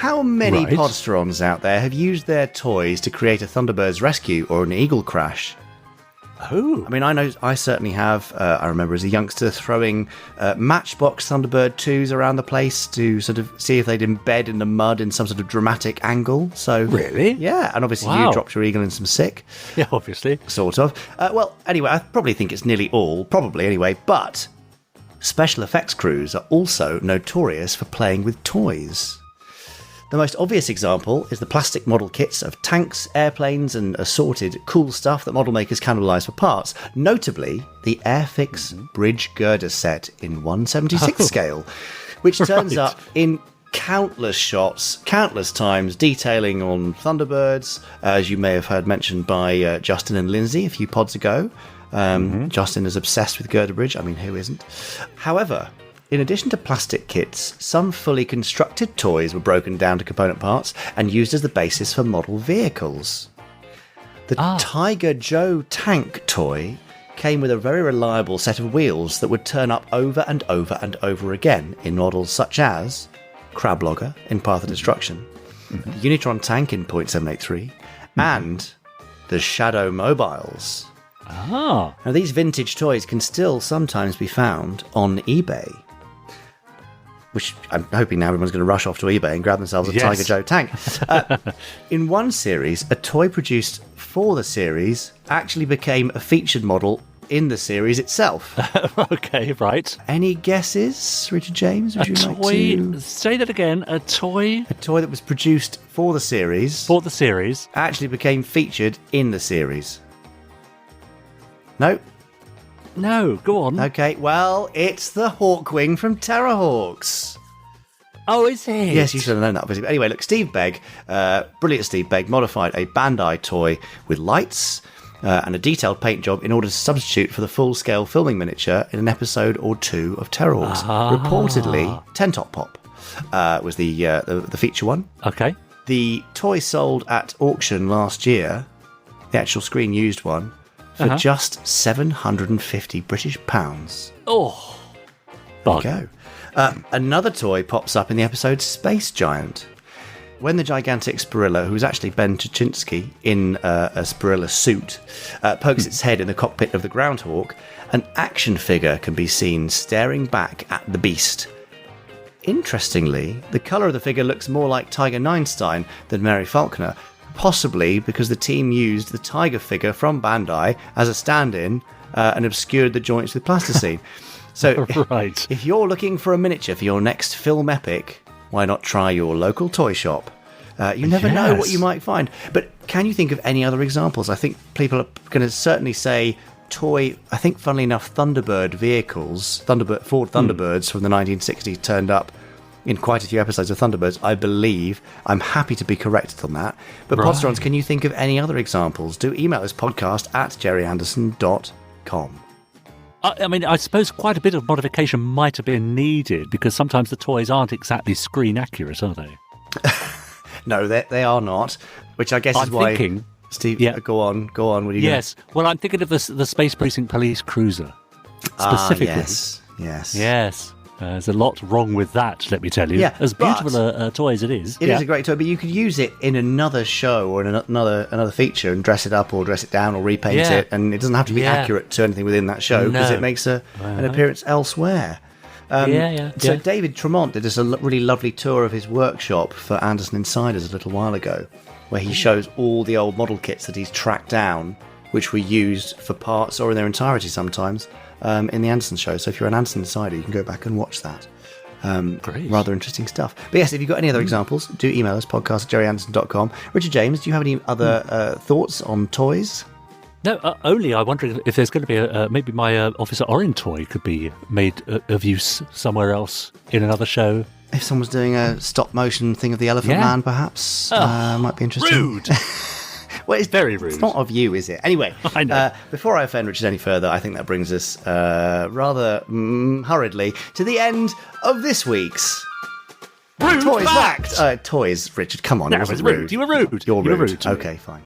how many podsterons out there have used their toys to create a Thunderbird's rescue or an eagle crash? Oh. I mean, I know I certainly have. I remember as a youngster throwing Matchbox Thunderbird 2s around the place to sort of see if they'd embed in the mud in some sort of dramatic angle. So Really? Yeah, and obviously you dropped your eagle in some sick. Yeah, obviously. Sort of. Well, anyway, I probably think it's nearly all, probably anyway, but special effects crews are also notorious for playing with toys. The most obvious example is the plastic model kits of tanks, airplanes, and assorted cool stuff that model makers cannibalize for parts. Notably, the Airfix bridge girder set in 1/76 scale, which turns up in countless shots, countless times, detailing on Thunderbirds, as you may have heard mentioned by Justin and Lindsay a few pods ago. Justin is obsessed with girder bridge. I mean, who isn't? However, in addition to plastic kits, some fully constructed toys were broken down to component parts and used as the basis for model vehicles. The Tiger Joe tank toy came with a very reliable set of wheels that would turn up over and over and over again in models such as Crablogger in Path of Destruction, the Unitron tank in .783, and the Shadow mobiles. Now, these vintage toys can still sometimes be found on eBay, which I'm hoping now everyone's going to rush off to eBay and grab themselves a Tiger Joe tank. In one series, a toy produced for the series actually became a featured model in the series itself. Okay, right. Any guesses, Richard James? Would you like to say that again? A toy that was produced for the series. For the series. Actually became featured in the series. No? No, go on. Okay, well, it's the Hawkwing from Terrahawks. Oh, is it? Yes, you should have known that, obviously. But anyway, look, Steve Begg, brilliant Steve Begg, modified a Bandai toy with lights and a detailed paint job in order to substitute for the full-scale filming miniature in an episode or two of Terrahawks. Reportedly, Ten Top Pop was the feature one. Okay. The toy sold at auction last year, the actual screen-used one, for just 750 British pounds. Oh, there you go. Another toy pops up in the episode Space Giant. When the gigantic Spirilla, who is actually Ben Tuchinski in a Spirilla suit, pokes its head in the cockpit of the Groundhawk, an action figure can be seen staring back at the beast. Interestingly, the colour of the figure looks more like Tiger Neinstein than Mary Faulkner, possibly because the team used the tiger figure from Bandai as a stand-in and obscured the joints with plasticine. So if you're looking for a miniature for your next film epic, why not try your local toy shop? You never know what you might find. But can you think of any other examples? I think people are going to certainly say toy, I think funnily enough, Thunderbird vehicles, Ford Thunderbirds from the 1960s turned up in quite a few episodes of Thunderbirds, I believe. I'm happy to be corrected on that. But Podsterons, can you think of any other examples? Do email us podcast@gerryanderson.com. I mean, I suppose quite a bit of modification might have been needed because sometimes the toys aren't exactly screen accurate, are they? No, they are not, which I guess is why... Thinking, Steve, go on. What are you Yes. Well, I'm thinking of the Space Precinct Police Cruiser, specifically. Yes. There's a lot wrong with that, let me tell you. Yeah, as beautiful a toy as it is. It is a great toy, but you could use it in another show or in another feature and dress it up or dress it down or repaint it, and it doesn't have to be accurate to anything within that show because it makes an appearance elsewhere. So David Tremont did a really lovely tour of his workshop for Anderson Insiders a little while ago, where he shows all the old model kits that he's tracked down, which were used for parts or in their entirety sometimes, in the Anderson show. So if you're an Anderson Insider, you can go back and watch that. Great. Rather interesting stuff. But yes, if you've got any other examples, do email us, podcast@gerryanderson.com. Richard James, do you have any other thoughts on toys? No, only I wonder if there's going to be maybe my Officer Orin toy could be made of use somewhere else in another show. If someone's doing a stop-motion thing of the Elephant Man, perhaps, might be interesting. Rude! Well, it's very rude. It's not of you, is it? Anyway, I know. Before I offend Richard any further, I think that brings us rather hurriedly to the end of this week's Rude Toys Fact! Toys, Richard, come on, No, it wasn't it was rude. rude. You were rude. You're rude. to me. Okay, fine.